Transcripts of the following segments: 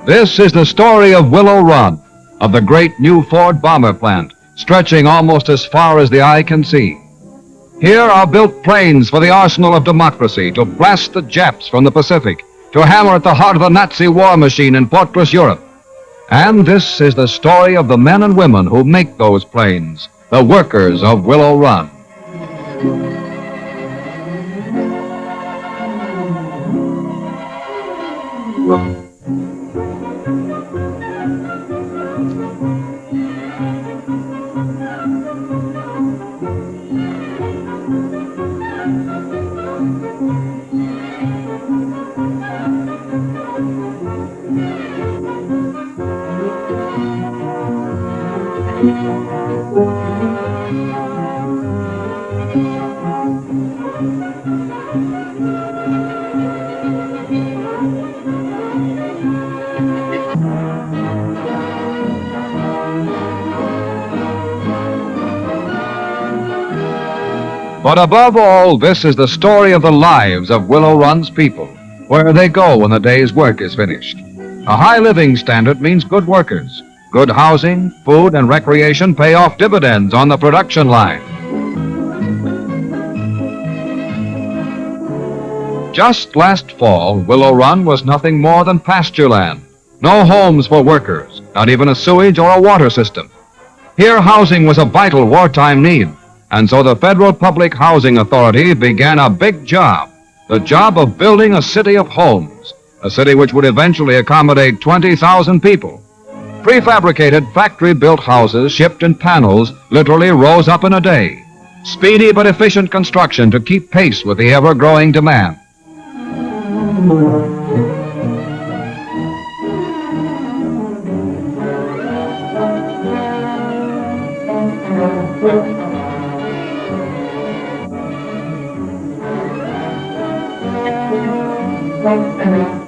This is the story of Willow Run, of the great new Ford bomber plant, stretching almost as far as the eye can see. Here are built planes for the arsenal of democracy to blast the Japs from the Pacific, to hammer at the heart of the Nazi war machine in fortress Europe. And this is the story of the men and women who make those planes, the workers of Willow Run. But above all, this is the story of the lives of Willow Run's people, where they go when the day's work is finished. A high living standard means good workers. Good housing, food, and recreation pay off dividends on the production line. Just last fall, Willow Run was nothing more than pasture land. No homes for workers, not even a sewage or a water system. Here, housing was a vital wartime need. And so the Federal Public Housing Authority began a big job, the job of building a city of homes, a city which would eventually accommodate 20,000 people. Prefabricated factory-built houses shipped in panels literally rose up in a day. Speedy but efficient construction to keep pace with the ever-growing demand.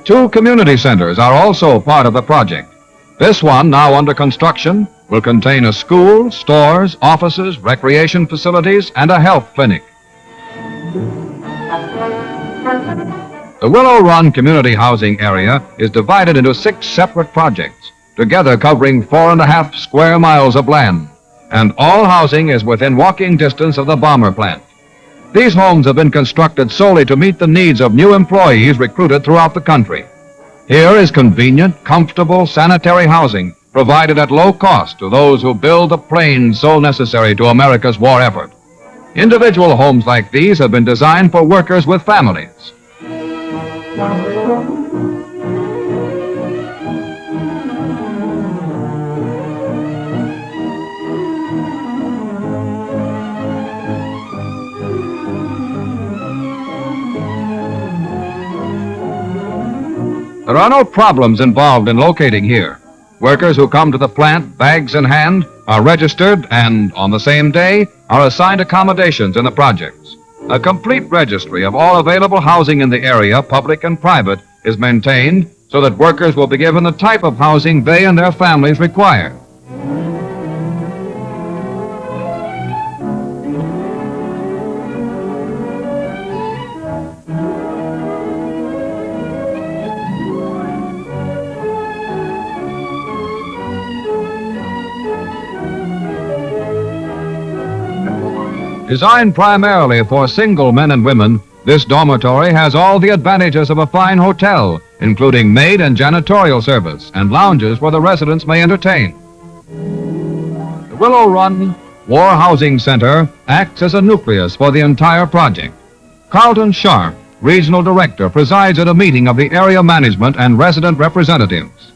Two community centers are also part of the project. This one, now under construction, will contain a school, stores, offices, recreation facilities, and a health clinic. The Willow Run community housing area is divided into 6 separate projects, together covering 4.5 square miles of land, and all housing is within walking distance of the bomber plant. These homes have been constructed solely to meet the needs of new employees recruited throughout the country. Here is convenient, comfortable, sanitary housing provided at low cost to those who build the planes so necessary to America's war effort. Individual homes like these have been designed for workers with families. There are no problems involved in locating here. Workers who come to the plant, bags in hand, are registered and, on the same day, are assigned accommodations in the projects. A complete registry of all available housing in the area, public and private, is maintained so that workers will be given the type of housing they and their families require. Designed primarily for single men and women, this dormitory has all the advantages of a fine hotel, including maid and janitorial service and lounges where the residents may entertain. The Willow Run War Housing Center acts as a nucleus for the entire project. Carlton Sharp, Regional Director, presides at a meeting of the area management and resident representatives.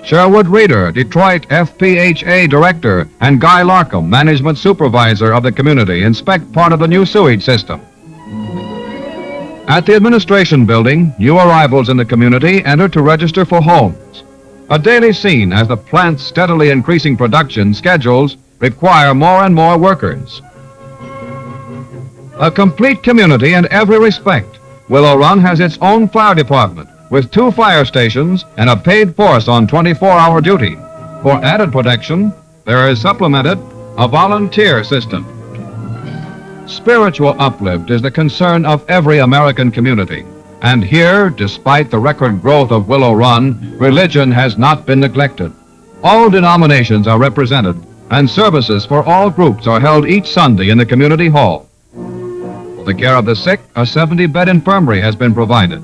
Sherwood Reeder, Detroit FPHA Director, and Guy Larkham, Management Supervisor of the community, inspect part of the new sewage system. At the administration building, new arrivals in the community enter to register for homes. A daily scene as the plant's steadily increasing production schedules require more and more workers. A complete community in every respect, Willow Run has its own fire department, with 2 fire stations and a paid force on 24-hour duty. For added protection, there is supplemented a volunteer system. Spiritual uplift is the concern of every American community. And here, despite the record growth of Willow Run, religion has not been neglected. All denominations are represented, and services for all groups are held each Sunday in the community hall. For the care of the sick, a 70-bed infirmary has been provided.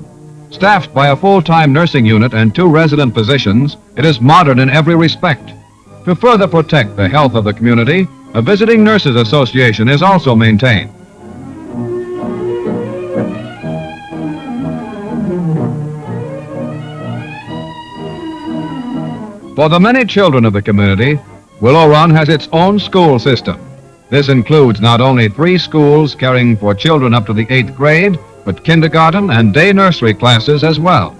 Staffed by a full-time nursing unit and 2 resident physicians, it is modern in every respect. To further protect the health of the community, a Visiting Nurses Association is also maintained. For the many children of the community, Willow Run has its own school system. This includes not only 3 schools caring for children up to the 8th grade, but kindergarten and day nursery classes as well.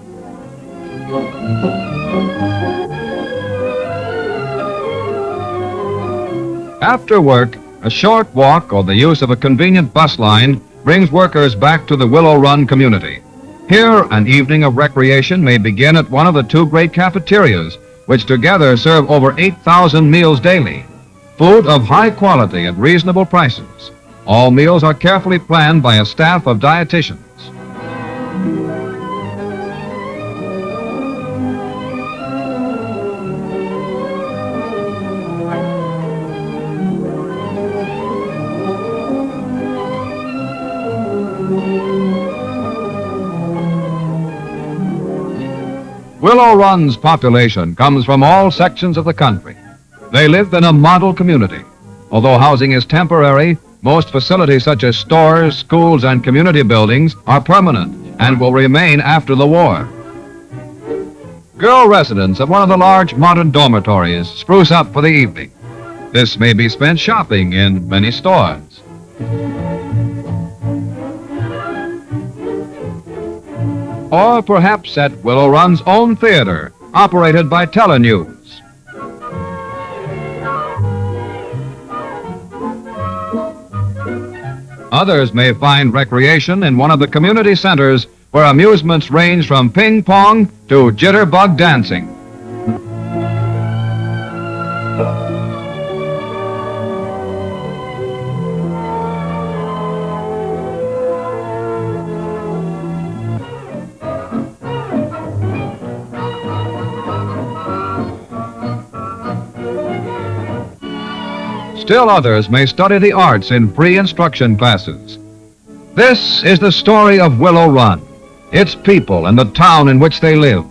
After work, a short walk or the use of a convenient bus line brings workers back to the Willow Run community. Here, an evening of recreation may begin at one of the 2 great cafeterias, which together serve over 8,000 meals daily. Food of high quality at reasonable prices. All meals are carefully planned by a staff of dietitians. Willow Run's population comes from all sections of the country. They live in a model community. Although housing is temporary, most facilities such as stores, schools, and community buildings are permanent and will remain after the war. Girl residents of one of the large modern dormitories spruce up for the evening. This may be spent shopping in many stores. Or perhaps at Willow Run's own theater, operated by Telenews. Others may find recreation in one of the community centers where amusements range from ping pong to jitterbug dancing. Still others may study the arts in free instruction classes. This is the story of Willow Run, its people and the town in which they live.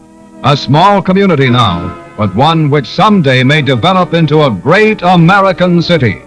A small community now, but one which someday may develop into a great American city.